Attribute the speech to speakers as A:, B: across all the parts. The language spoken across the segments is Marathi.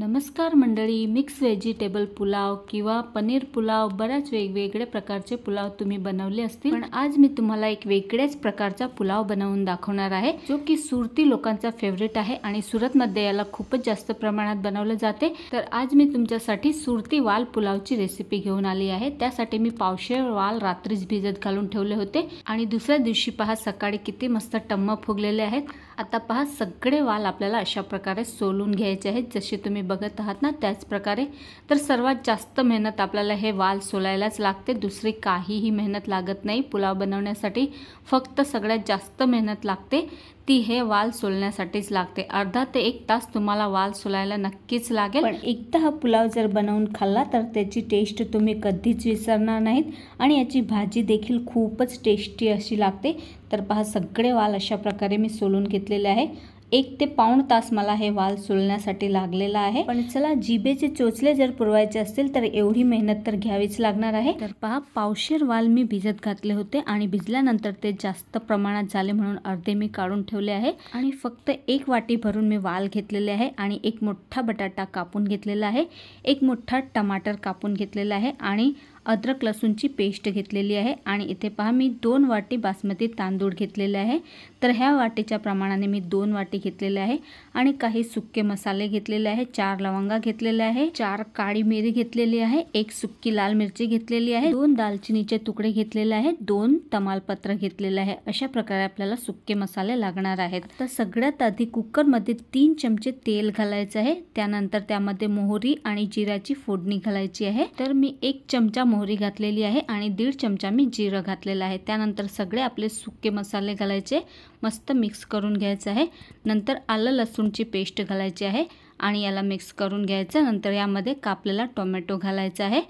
A: नमस्कार मंडळी, मिक्स व्हेजिटेबल पुलाव किंवा पनीर पुलाव, बऱ्याच वेगवेगळे प्रकारचे पुलाव तुम्ही बनवले असतील, पण आज मी तुम्हाला एक वेगळ्याच प्रकारचा पुलाव बनवून दाखवणार आहे, जो की सुरती लोकांचा फेवरेट आहे आणि सुरतमध्ये याला खूपच जास्त प्रमाणात बनवले जाते। तर आज मी तुमच्यासाठी सुरती वाल पुलावची रेसिपी घेऊन आली आहे। त्यासाठी मी पावशेर वाल रात्रीच भिजत घालून ठेवले होते आणि दुसऱ्या दिवशी पहा सकाळी किती मस्त टम्म फुगलेले आहेत। आता पहा सगळे वाल आपल्याला अशा प्रकारे सोलून घ्यायचे आहेत, जसे तुम्ही बघत आहात ना त्याच प्रकारे। तर सर्वात जास्त मेहनत आपल्याला हे वाल सोलायलाच लागते, दुसरी काहीही मेहनत लागत नाही पुलाव बनवण्यासाठी। फक्त सगळ्यात जास्त मेहनत लागते ती हे वाल सोलण्यासाठीच लागते। अर्धा ते 1 तास तुम्हाला वाल सोलायला नक्कीच लागेल, पण एकदा हा पुलाव जर बनवून खाल्ला तर त्याची टेस्ट तुम्ही कधीच विसरणार नाहीत आणि याची भाजी देखील खूपच टेस्टी अशी लागते। तर पहा सगळे वाल अशा प्रकारे मी सोलून घेतलेले आहे। 1 ते पाऊण तास मला हे वाल सोलण्यासाठी लागलेला आहे। पण चला, जिभेचे चोचले जर पुरवायचे असतील तर एवढी मेहनत तर घ्यावीच लागणार आहे। तर पहा पावशेर वाल मी भिजत घातले होते आणि भिजल्यानंतर ते जास्त प्रमाणात झाले म्हणून अर्धे मी काढून ठेवले आहे आणि फक्त 1 वाटी भरून मी वाल घेतलेले आहे आणि 1 मोठा बटाटा कापून घेतलेला आहे, 1 मोठा टमाटर कापून घेतलेला आहे आणि अद्रक लसूणची पेस्ट घेतलेली आहे। आणि इथे पहा मी 2 वाटी बासमती तांदूळ घेतलेले आहे। तर ह्या वाटीच्या प्रमाणाने मी 2 वाटी घेतलेले आहे आणि काही सुक्के मसाले घेतलेले आहे। 4 लवंगा घेतलेले आहे, 4 काळी मिरी घेतलेली आहे, 1 सुक्की लाल मिरची घेतलेली आहे, 2 दालचिनीचे तुकडे घेतलेले आहेत, 2 तमालपत्र घेतलेले आहे। अशा प्रकारे आपल्याला सुक्के मसाले लागणार आहेत। तर सगळ्यात आधी कुकर मध्ये 3 चमचे तेल घालायचे आहे, त्यानंतर त्यामध्ये मोहरी आणि जिऱ्याची फोडणी घालायची आहे। तर मी 1 चमचा मोहरी घातलेली आहे आणि 1.5 चमचा मी जिरं घातलेलं आहे। त्यानंतर सगळे आपले सुके मसाले घालायचे, मस्त मिक्स करून घ्यायचं आहे। नंतर आलं लसूणची पेस्ट घालायची आहे आणि याला मिक्स करून घ्यायचं। नंतर यामध्ये कापलेला टोमॅटो घालायचा आहे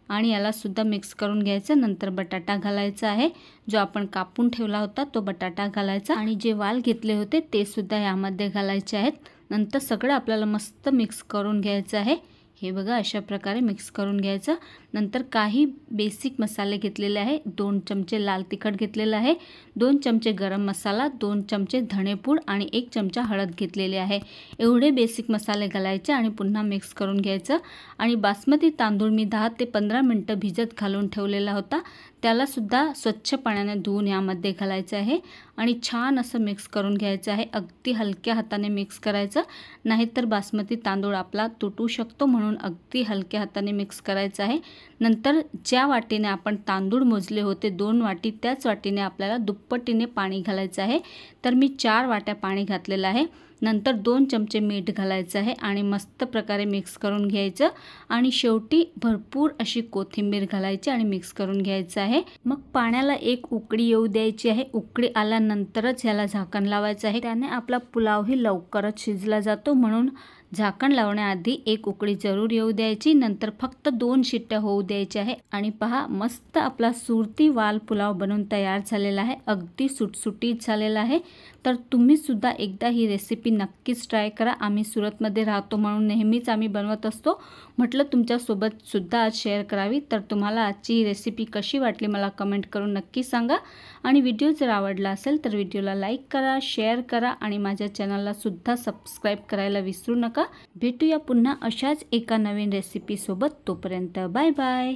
A: आणि याला सुद्धा मिक्स करून घ्यायचं। नंतर बटाटा घालायचा आहे, जो आपण कापून ठेवला होता तो बटाटा घालायचा आणि जे वाल घेतले होते ते सुद्धा यामध्ये घालायचे आहेत। नंतर सगळं आपल्याला मस्त मिक्स करून घ्यायचं आहे। हे बघा अशा प्रकारे मिक्स करून घ्यायचं। नंतर काही बेसिक मसाले घेतलेले आहे, 2 चमचे लाल तिखट घेतलेलं आहे, 2 चमचे गरम मसाला, 2 चमचे धणेपूड आणि 1 चमचा हळद घेतलेली आहे। एवढे बेसिक मसाले घालायचे आणि पुन्हा मिक्स करून घ्यायचं। आणि बासमती तांदूळ मी 10 ते 15 मिनिटं भिजत घालून ठेवलेला होता, त्याला सुद्धा स्वच्छ पाण्याने धुवून यामध्ये घालायचं आहे आणि छान असं मिक्स करून घ्यायचं आहे। अगदी हलक्या हाताने मिक्स करायचं, नाहीतर बासमती तांदूळ आपला तुटू शकतो, म्हणून अगदी हलक्या हाताने मिक्स करायचं आहे। नंतर ज्या वाटीने आपण तांदूळ मोजले होते 2 वाटी, त्याच वाटीने आपल्याला दुप्पटीने पाणी घालायचं आहे। तर मी 4 वाट्या पाणी घातलेलं आहे। नंतर 2 चमचे मीठ घालायचं आहे आणि मस्त प्रकारे मिक्स करून घ्यायचं आणि शेवटी भरपूर अशी कोथिंबीर घालायची आणि मिक्स करून घ्यायचं आहे। मग पाण्याला 1 उकळी येऊ द्यायची आहे। उकळी आल्यानंतरच ह्याला झाकण लावायचं आहे, त्याने आपला पुलावही लवकरच शिजला जातो, म्हणून झाकण लावण्याआधी 1 उकळी जरूर येऊ द्यायची। नंतर फक्त 2 शिट्ट्या होऊ द्यायच्या आहे आणि पहा मस्त आपला सुरती वाल पुलाव बनून तयार झालेला आहे, अगदी सुटसुटीत झालेला आहे। तर तुम्ही सुद्धा एकदा ही रेसिपी नक्कीच ट्राय करा। आम्ही सुरतमध्ये राहतो म्हणून नेहमीच आम्ही बनवत असतो, म्हटलं तुमच्यासोबत सुद्धा आज शेअर करावी। तर तुम्हाला आजची ही रेसिपी कशी वाटली मला कमेंट करून नक्की सांगा आणि व्हिडिओ जर आवडला असेल तर व्हिडिओला लाईक करा, शेअर करा आणि माझ्या चॅनलला सुद्धा सबस्क्राईब करायला विसरू नका। भेटूया पुन्हा अशाच एका नवीन रेसिपी सोबत, तोपर्यंत बाय बाय।